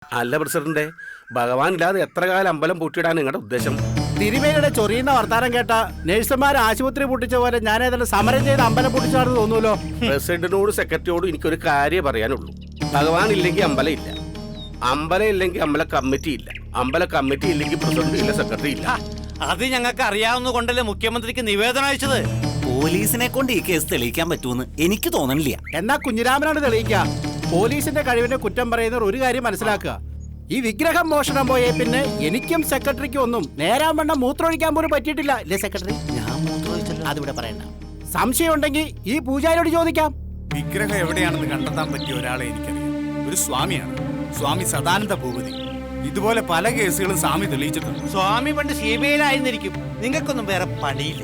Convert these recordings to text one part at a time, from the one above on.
അല്ല പ്രസിഡന്റ്, ഭഗവാൻ ഇല്ലാതെ എത്ര കാലം അമ്പലം പൂട്ടിയിടാൻ നിങ്ങളുടെ ഉദ്ദേശം? തിരുമേനിയുടെ ചൊറിയുന്ന വർത്താനം കേട്ട നഴ്സുമാർ ആശുപത്രി പൂട്ടിച്ച പോലെ ഞാൻ ഏതാണ്ട് സമരം ചെയ്ത് അമ്പലം പൂട്ടിച്ചാണെന്ന് തോന്നൂലോ. പ്രസിഡന്റിനോട് സെക്രട്ടറിയോട് എനിക്കൊരു കാര്യം പറയാനുള്ളൂ. ഭഗവാൻ ഇല്ലെങ്കിൽ അമ്പലം ഇല്ല, അമ്പലം ഇല്ലെങ്കിൽ അമ്പല കമ്മിറ്റി ഇല്ല, അമ്പല കമ്മിറ്റി ഇല്ലെങ്കിൽ പ്രസിഡന്റ് ഇല്ല, സെക്രട്ടറി ഇല്ല. അത് ഞങ്ങൾക്ക് അറിയാവുന്ന കൊണ്ടല്ലേ മുഖ്യമന്ത്രിക്ക് നിവേദനം അയച്ചത്. പോലീസിനെ കൊണ്ട് ഈ കേസ് തെളിയിക്കാൻ പറ്റുമെന്ന് എനിക്ക് തോന്നണില്ല. എന്നാ കുഞ്ഞിരാമനോട് തെളിയിക്കുക. പോലീസിന്റെ കഴിവിനെ കുറ്റം പറയുന്നവർ ഒരു കാര്യം മനസ്സിലാക്കുക, ഈ വിഗ്രഹം മോഷണം പോയേ പിന്നെ എനിക്കും സെക്രട്ടറിക്കും ഒന്നും നേരാവണ്ണം മൂത്രമൊഴിക്കാൻ പോലും പറ്റിയിട്ടില്ല. ഇല്ലേ സെക്രട്ടറി? ഞാൻ മൂത്രമൊഴിച്ചല്ലോ. അതിവിടെ പറയണ്ട. സംശയം ഉണ്ടെങ്കിൽ ഈ പൂജാരിയോട് ചോദിക്കാം. വിഗ്രഹം എവിടെയാണെന്ന് കണ്ടെത്താൻ പറ്റിയ ഒരാളെ എനിക്കറിയാം. ഒരു സ്വാമിയാണ്, സ്വാമി സദാനന്ദ ഭൂപതി. ഇതുപോലെ പല കേസുകളും സ്വാമി തെളിയിച്ചിട്ടുണ്ട്. സ്വാമി പണ്ട് CBI-യിലായിരുന്നിരിക്കും. നിങ്ങൾക്കൊന്നും വേറെ പണിയില്ല.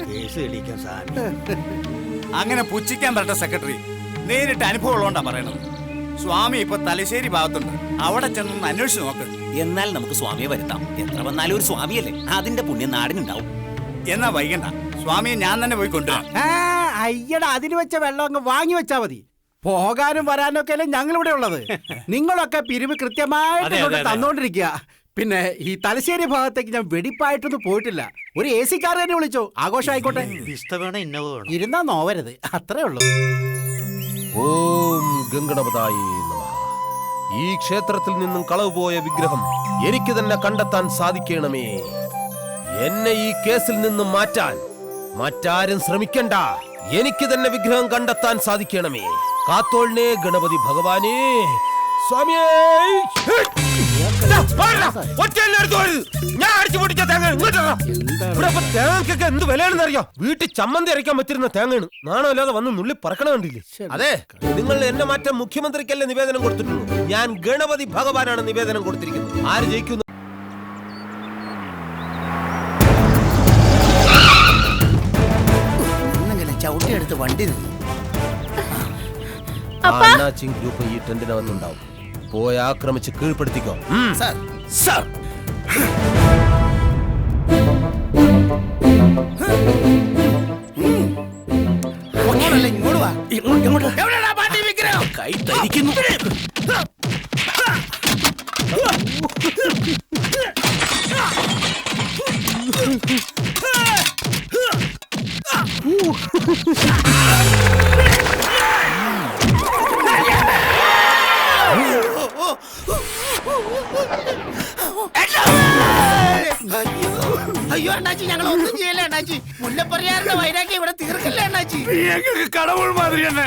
കേസ് തെളിയിക്കാൻ സ്വാമി. അങ്ങനെ പുച്ഛിക്കാൻ പറ്റ സെക്രട്ടറി, നേരിട്ട് അനുഭവം ഉള്ളതുകൊണ്ടാ പറയണത്. സ്വാമി ഇപ്പൊ തലശ്ശേരി ഭാഗത്തുണ്ട്, അവിടെ ചെന്നൊന്ന് അന്വേഷിച്ച് നോക്ക്. എന്നാൽ നമുക്ക് സ്വാമിയെ വരുത്താം. എത്ര വന്നാലും ഒരു സ്വാമിയല്ലേ, അതിന്റെ പുണ്യം നാടിനുണ്ടാവും. എന്നാ വൈകണ്ട, സ്വാമിയെ ഞാൻ തന്നെ പോയി കൊണ്ടുവരാം. അയ്യടാ, അതിന് വെച്ച വെള്ളം അങ്ങ് വാങ്ങി വെച്ചാ മതി. പോകാനും വരാനും ഒക്കെ അല്ലേ ഞങ്ങളിവിടെ ഉള്ളത്. നിങ്ങളൊക്കെ പിരിവ് കൃത്യമായിട്ട് കൊണ്ട് തന്നോണ്ടിരിക്കുക. പിന്നെ ഈ തലശ്ശേരി ഭാഗത്തേക്ക് ഞാൻ വെടിപ്പായിട്ടൊന്നും പോയിട്ടില്ല. ഒരു AC കാർ തന്നെ വിളിച്ചോ, ആഘോഷം ആയിക്കോട്ടെ. ഇരുന്നാ നോവരുത്, അത്രേ ഉള്ളൂ. ഓം ഗംഗണപതായി നമഃ. ഈ ക്ഷേത്രത്തിൽ നിന്നും കളവ് പോയ വിഗ്രഹം എനിക്ക് തന്നെ കണ്ടെത്താൻ സാധിക്കണമേ. എന്നെ ഈ കേസിൽ നിന്നും മാറ്റാൻ മറ്റാരും ശ്രമിക്കണ്ട. എനിക്ക് തന്നെ വിഗ്രഹം കണ്ടെത്താൻ സാധിക്കണമേ. കാത്തോളിനെ ഗണപതി ഭഗവാനേ. സ്വാമിയേ, ഞാൻ അടിച്ചു പൊട്ടിച്ച തേങ്ങ തേങ്ങക്കൊക്കെ എന്ത് വിലയാണെന്ന് അറിയോ? വീട്ടിൽ ചമ്മന്തി അരയ്ക്കാൻ പറ്റിരുന്ന തേങ്ങയാണ്. നാണോ ഇല്ലാതെ വന്ന് നുള്ളി പറക്കണ കണ്ടില്ലേ? അതെ, നിങ്ങൾ എന്നെ മാറ്റാൻ മുഖ്യമന്ത്രിക്കല്ലേ നിവേദനം കൊടുത്തിട്ടുള്ളൂ. ഞാൻ ഗണപതി ഭഗവാനാണ് നിവേദനം കൊടുത്തിരിക്കുന്നത്. ആര് ജയിക്കുന്നു? ചവിട്ടിയെടുത്ത് വണ്ടി നിന്നു. ഗ്രൂപ്പ് ഈ ടെന്റിനകത്തുണ്ടാവും. പോയി ആക്രമിച്ച് കീഴ്പ്പെടുത്തിക്കോ. സാർ, കൈ തരിക്കുന്നു. അയ്യോ അണ്ണാച്ചി, ഞങ്ങൾ ഒന്നും ചെയ്യല്ലേ അണ്ണാച്ചി. മുല്ലപ്പറിയാറിന്റെ വൈരാഗ്യം ഇവിടെ തീർക്കില്ല അണ്ണാച്ചി. കടവുൾ മാതിരി തന്നെ.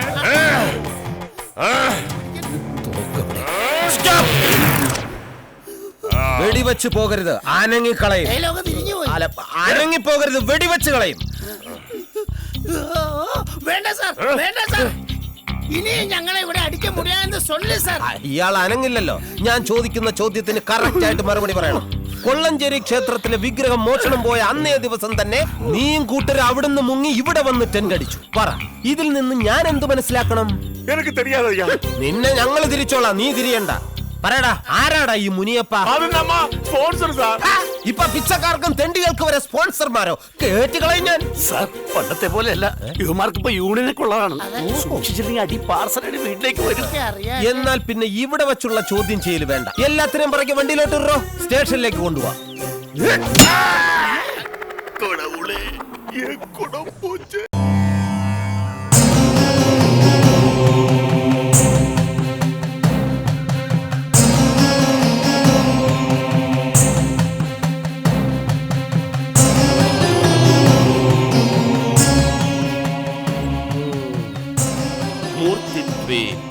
വെടിവെച്ച് പോകരുത്, ആനങ്ങിക്കളയും. ആനങ്ങി പോകരുത്, വെടിവെച്ച് കളയും. വേണ്ട സാർ, വേണ്ട സാർ, ഇനി ഞങ്ങളെ ഇവിടെ അടിക്ക മുടിയാന്ന് സൊല്ലു സാർ. ഇയാൾ അനങ്ങില്ലല്ലോ. ഞാൻ ചോദിക്കുന്ന ചോദ്യത്തിന് കറക്റ്റ് ആയിട്ട് മറുപടി പറയണം. കൊള്ളഞ്ചേരി ക്ഷേത്രത്തിലെ വിഗ്രഹം മോഷണം പോയ അന്നേ ദിവസം തന്നെ നീയും കൂട്ടരും അവിടുന്ന് മുങ്ങി ഇവിടെ വന്ന് ടെൻഡടിച്ചു. പറ, ഇതിൽ നിന്ന് ഞാൻ എന്ത് മനസ്സിലാക്കണം? എനിക്ക് தெரியாது. നിന്നെ ഞങ്ങൾ തിരിച്ചോളാം, നീ തിരിയണ്ട. പറയടാ, ആരാടാ ഈ മുനിയപ്പ? ഇപ്പൊ പിച്ചക്കാർക്കും തെണ്ടികൾക്ക് വരെ സ്പോൺസർമാരോ? കേട്ടുകളയും ഞാൻ. സാർ, പണ്ടത്തെ പോലെയല്ല, ഇവന്മാർക്ക് ഇപ്പൊ യൂണിയനൊക്കെ ഉള്ളതാണ്. സൂക്ഷിച്ചില്ലെങ്കിൽ അടി പാർസലായിട്ട് വീട്ടിലേക്ക് വരും. എന്നാൽ പിന്നെ ഇവിടെ വെച്ചുള്ള ചോദ്യം ചെയ്യൽ വേണ്ട. എല്ലാത്തിനും പറയ്ക്ക് വണ്ടിയിലോട്ട് ഇറോ, സ്റ്റേഷനിലേക്ക് കൊണ്ടുപോവാ.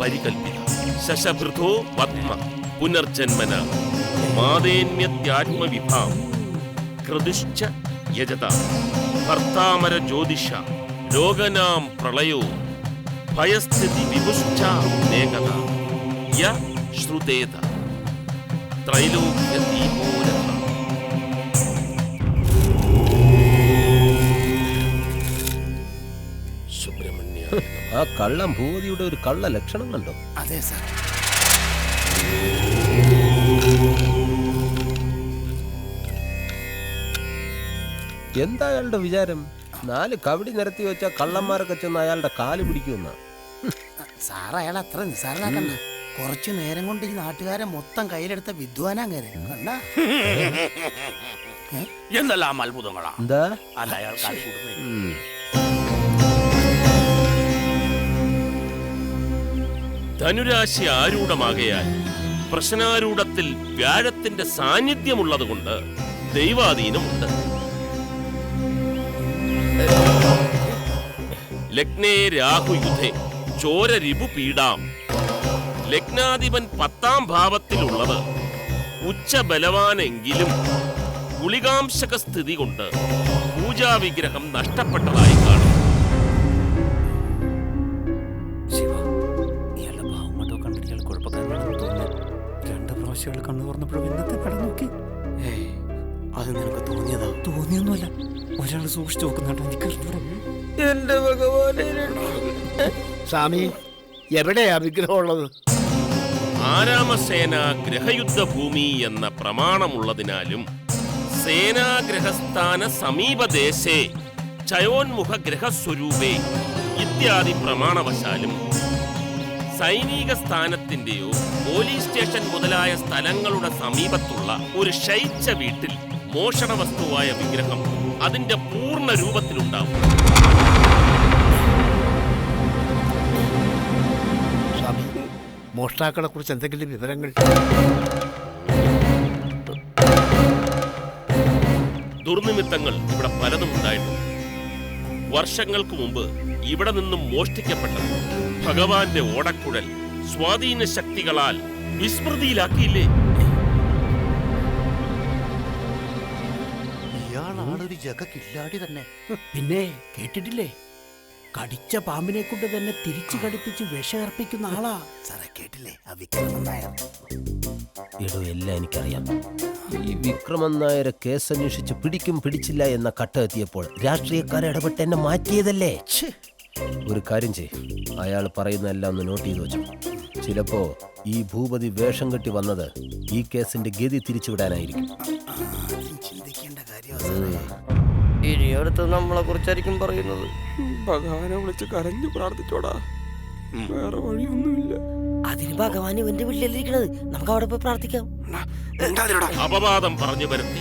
പരികൽപ്പിത ശശഭൃതോ പത്മ പുനർജന്മന മാദേന്യത്യാത്മവിഭാം ക്രതുശ്ച യജത ഭർത്താമര ജ്യോതിഷ രോഗനാം പ്രളയോ ഭയസ്ഥിതി വിപുശ്ചാനേകത യ ശ്രുതേത ത്രൈലോക്യദീപോരഃ. ആ കള്ളം ഭൂപതിയുടെ ഒരു കള്ള ലക്ഷണം കണ്ടോ? അതെ സാർ. എന്താ അയാളുടെ വിചാരം? 4 കബഡി നിരത്തി വെച്ച കള്ളന്മാരൊക്കെ ചെന്ന് അയാളുടെ കാല് പിടിക്കുമെന്ന. സാർ, അയാൾ അത്ര നിസ്സാരനാക്കണ്ട. കുറച്ചു നേരം കൊണ്ട് ഈ നാട്ടുകാരെ മൊത്തം കയ്യിലെടുത്ത വിദ്വാനങ്ങനെ കണ്ട എന്തെല്ലാം അത്ഭുതങ്ങളാ. എന്താ അല്ല അയാൾ കാശ് കൊടുത്തേ. ധനുരാശി ആരൂഢമാകയാൽ പ്രശ്നാരൂഢത്തിൽ വ്യാഴത്തിന്റെ സാന്നിധ്യമുള്ളതുകൊണ്ട് ദൈവാധീനമുണ്ട്. ലഗ്നേ രാഹുയുധേ ചോരരിപു പീഡാം. ലഗ്നാധിപൻ 10ാം ഭാവത്തിലുള്ളത് ഉച്ചബലവാനെങ്കിലും ഗുളികാംശക സ്ഥിതി കൊണ്ട് പൂജാവിഗ്രഹം നഷ്ടപ്പെട്ടതായി കാണും. ഇയാളുടെ ഭാവം മറ്റോ കണ്ടിട്ട് ഇയാൾ കുഴപ്പക്കാരനാണെന്ന് തോന്നുന്നു. 2 പ്രാവശ്യം ഇയാൾ കണ്ണു തുറന്നപ്പോഴും ഇന്നത്തെ പടം നോക്കി. അത് നിനക്ക് തോന്നിയതാ? തോന്നിയൊന്നുമല്ല, ഒരാൾ സൂക്ഷിച്ചു നോക്കുന്നുണ്ടോ എനിക്ക്. എന്റെ ഭഗവാനെ സ്വാമി, എവിടെയാ വിഗ്രഹം ഉള്ളത്? ആരാമസേന ഗ്രഹയുദ്ധഭൂമി എന്ന പ്രമാണമുള്ളതിനാലും സേനാഗ്രഹസ്ഥാന സമീപദേശേ ചയോന്മുഖ ഗ്രഹസ്വരൂപേ ഇത്യാദി പ്രമാണവശാലും സൈനിക സ്ഥാനത്തിന്റെയോ പോലീസ് സ്റ്റേഷൻ മുതലായ സ്ഥലങ്ങളുടെ സമീപത്തുള്ള ഒരു ശയിച്ച വീട്ടിൽ മോഷണ വസ്തുവായ വിഗ്രഹം അതിന്റെ പൂർണ്ണ രൂപത്തിലുണ്ടാവും. സ്വാമി, മോഷ്ടാക്കളെ കുറിച്ച് എന്തെങ്കിലും വിവരങ്ങൾ? ദുർനിമിത്തങ്ങൾ ഇവിടെ പലതും ഉണ്ടായിട്ടുണ്ട്. വർഷങ്ങൾക്ക് മുമ്പ് ഇവിടെ നിന്നും മോഷ്ടിക്കപ്പെട്ടത് ഭഗവാന്റെ ഓടക്കുഴൽ സ്വാധീന ശക്തികളാൽ വിസ്മൃതിയിലാക്കിയില്ലേ? ഇയാളാണൊരു ജഗക്കില്ലാടി തന്നെ. പിന്നെ കേട്ടിട്ടില്ലേ, കടിച്ച പാമ്പിനെ കൊണ്ട് തന്നെ തിരിച്ചു കടിപ്പിച്ച് വിഷയർപ്പിക്കുന്ന ആളാ. സാറേ കേട്ടില്ലേ ആ വിക്രമൻ നായർ? എടോ, എല്ലാം എനിക്കറിയാം. ഈ വിക്രമൻ നായരെ കേസ് അന്വേഷിച്ച് പിടിക്കും പിടിച്ചില്ല എന്ന കട്ട എത്തിയപ്പോൾ രാഷ്ട്രീയക്കാരെ ഇടപെട്ട് എന്നെ മാറ്റിയതല്ലേ. ഒരു കാര്യം ചെയ്, അയാൾ പറയുന്നതെല്ലാം ഒന്ന് നോട്ട് ചെയ്ത് വെച്ചു. ചിലപ്പോ ഈ ഭൂപതി വേഷം കെട്ടി വന്നത് ഈ കേസിന്റെ ഗതി തിരിച്ചുവിടാനായിരിക്കും. ചിന്തിക്കേണ്ട കാര്യം. ഇനി അടുത്ത് നമ്മളെ കുറിച്ചായിരിക്കും പറയുന്നത്. ഭഗവാനെ വിളിച്ച് കരഞ്ഞു പ്രാർത്ഥിച്ചോടാ, വേറെ വഴിയൊന്നുമില്ല. അതിന് ഭഗവാൻ ഇവന്റെ വീട്ടിലിരിക്കണത്, നമുക്ക് അവിടെ പോയി പ്രാർത്ഥിക്കാം. അപവാദം പറഞ്ഞു വരുത്തി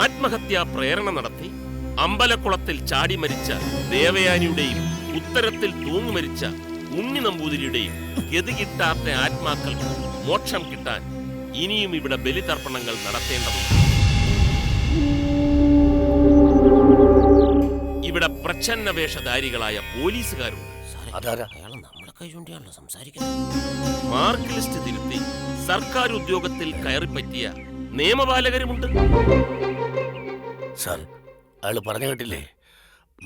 ആത്മഹത്യാ പ്രേരണ നടത്തി അമ്പലക്കുളത്തിൽ ചാടി മരിച്ച ദേവയാനിയുടെയും ഉത്തരത്തിൽ തൂങ്ങി മരിച്ച ഉണ്ണി നമ്പൂതിരിയുടെയും ഗതി കിട്ടാത്ത ആത്മാക്കൾക്ക് മോക്ഷം കിട്ടാൻ ഇനിയും ഇവിടെ ബലിതർപ്പണങ്ങൾ നടത്തേണ്ടതുണ്ട്. ഇവിടെ പ്രച്ഛന്ന വേഷധാരികളായ പോലീസുകാരുണ്ട്. മാർക്ക് ലിസ്റ്റ് തിരുത്തി സർക്കാർ ഉദ്യോഗത്തിൽ കയറിപ്പറ്റിയ നിയമപാലകരുമുണ്ട്. സാർ, അയാൾ പറഞ്ഞു കേട്ടില്ലേ,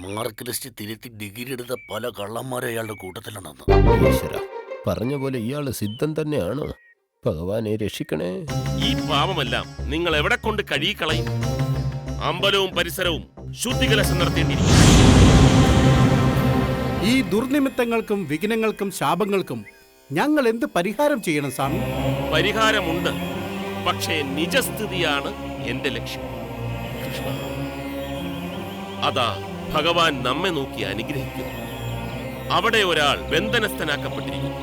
മാർക്ക് ലിസ്റ്റ് തിരുത്തി ഡിഗ്രി എടുത്ത പല കള്ളന്മാരും അയാളുടെ കൂട്ടത്തിലുണ്ടെന്ന്. ഈശ്വരാ, പറഞ്ഞ പോലെ ഇയാള് സിദ്ധൻ തന്നെയാണോ? ഭഗവാനെ രക്ഷിക്കണേ. ഈ പാപമെല്ലാം നിങ്ങൾ എവിടെ കൊണ്ട് കഴുകിക്കളയും? അമ്പലവും പരിസരവും ശുദ്ധികലശം നടത്തേണ്ടിയിരിക്കും. ഈ ദുർനിമിത്തങ്ങൾക്കും വിഘ്നങ്ങൾക്കും ശാപങ്ങൾക്കും ഞങ്ങൾ എന്ത് പരിഹാരം ചെയ്യണം സ്വാമി? പരിഹാരമുണ്ട്, പക്ഷേ നിജസ്ഥിതിയാണ് എന്റെ ലക്ഷ്യം. കൃഷ്ണ, അതാ ഭഗവാൻ നമ്മെ നോക്കി അനുഗ്രഹിക്കുന്നു. അവിടെ ഒരാൾ ബന്ധനസ്ഥനാക്കപ്പെട്ടിരിക്കുന്നു.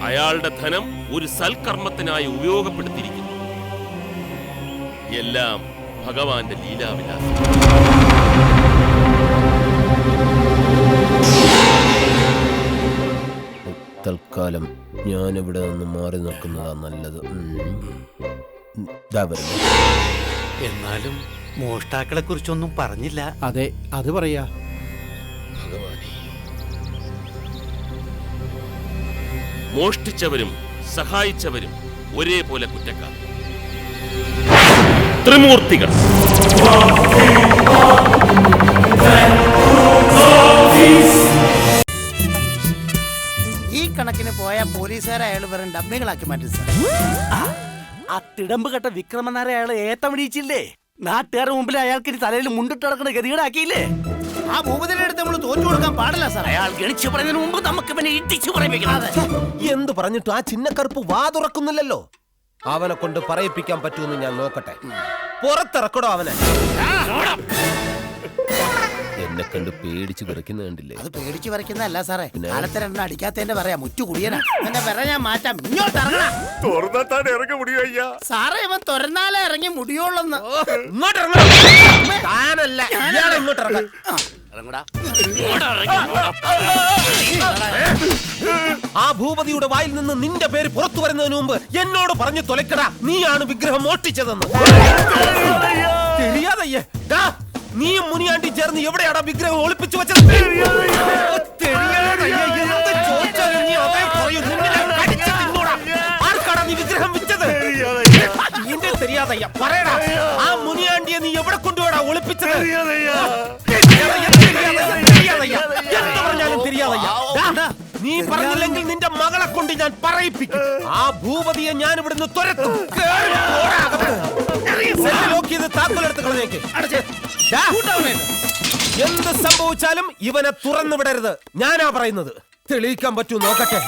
അയാളുടെ ധനം ഒരു സൽക്കർമ്മത്തിനായി ഉപയോഗപ്പെടുത്തിയിരിക്കുന്നു. എല്ലാം ഭഗവാന്റെ ലീലാവിലാസം. തൽക്കാലം ഞാനിവിടെ നിന്ന് മാറി നിൽക്കുന്നതാ നല്ലത്. എന്നാലും മോഷ്ടാക്കളെ കുറിച്ചൊന്നും പറഞ്ഞില്ല. അതെ, അത് പറയാ. മോഷ്ടിച്ചവരും സഹായിച്ചവരും ഒരേപോലെ കുറ്റക്കാർ. ത്രിമൂർത്തികൾ. ഈ കണക്കിന് പോയ പോലീസുകാരെ അയാൾ വെറും ഡബ്ബികളാക്കി മാറ്റി സാർ. ആ തിടമ്പ് കെട്ട വിക്രമനാരെ അയാൾ ഏത്തം പിടിച്ചില്ലേ? നാട്ടുകാരുടെ മുമ്പിൽ അയാൾക്ക് ഇനി തലയിൽ മുണ്ടിട്ട് നടക്കുന്ന ഗതികേടാക്കിയില്ലേ? ആ ഭൂപതിയുടെ അടുത്ത് നമ്മൾ തോറ്റു കൊടുക്കാൻ പാടില്ല സാർ. അയാൾ ഗണിച്ചു പറയുന്നതിന് മുമ്പ് നമുക്ക് പിന്നെ ഇടിച്ചു പറയിപ്പിക്കണം. എന്ത് പറഞ്ഞിട്ടും ആ ചിന്നക്കറുപ്പ് വാ തുറക്കുന്നില്ലല്ലോ. അവനെ കൊണ്ട് പറയിപ്പിക്കാൻ പറ്റുമെന്ന് ഞാൻ നോക്കട്ടെ. പുറത്തിറക്കടോ അവനെ. എന്നെ കണ്ട് പേടിച്ച് വിറയ്ക്കുന്ന കണ്ടില്ലേ? അത് പേടിച്ച് വരയ്ക്കുന്നതല്ല സാറേ, കാലത്തെ രണ്ടെണ്ണം അടിക്കാത്തതിന്റെ പറയാ മുറ്റു കുടിയനാ. എന്നെ വിറ ഞാൻ മാറ്റാം, ഇങ്ങോട്ട് ഇറങ്ങണ. തുറന്നാൻ ഇറങ്ങി മുടിയോ? സാറേ ഇവൻ തുറന്നാലേ ഇറങ്ങി മുടിയോളന്ന്. ഇങ്ങോട്ട് ഇറങ്ങണം. താനല്ല, ഇയാളെ ഇങ്ങോട്ട് ഇറങ്ങാൻ. ആ ഭൂപതിയുടെ വായിൽ നിന്ന് നിന്റെ പേര് പുറത്തു വരുന്നതിന് മുമ്പ് എന്നോട് പറഞ്ഞു തൊലക്കടാ, നീയാണ് വിഗ്രഹം മോഷ്ടിച്ചതെന്ന്. தெரியாதയ്യ. നീയും മുനിയാണ്ടി ചേർന്ന് എവിടെയാടാ വിഗ്രഹം ഒളിപ്പിച്ചു വെച്ചത്? ആർക്കാടാ നീ വിഗ്രഹം വിറ്റത്? നിന്റെ தெரியாதയ്യ, പറയടാ. ആ മുനിയാണ്ടിയെ നീ എവിടെ കൊണ്ടുപോടാ ഒളിപ്പിച്ചത്? എന്ത് പറഞ്ഞാലും தெரியாதയ്യ. നീ പറഞ്ഞില്ലെങ്കിൽ നിന്റെ മകളെ കൊണ്ട് ഞാൻ പറയിപ്പിക്കും. ആ ഭൂപതിയെ ഞാൻ ഇവിടുന്ന് തുരത്തും. താക്കോലെടുത്ത് കളഞ്ഞേക്ക്. എന്ത് സംഭവിച്ചാലും ഇവനെ തുറന്നു വിടരുത്. ഞാനാ പറയുന്നത്. തെളിയിക്കാൻ പറ്റൂ നോക്കട്ടെ.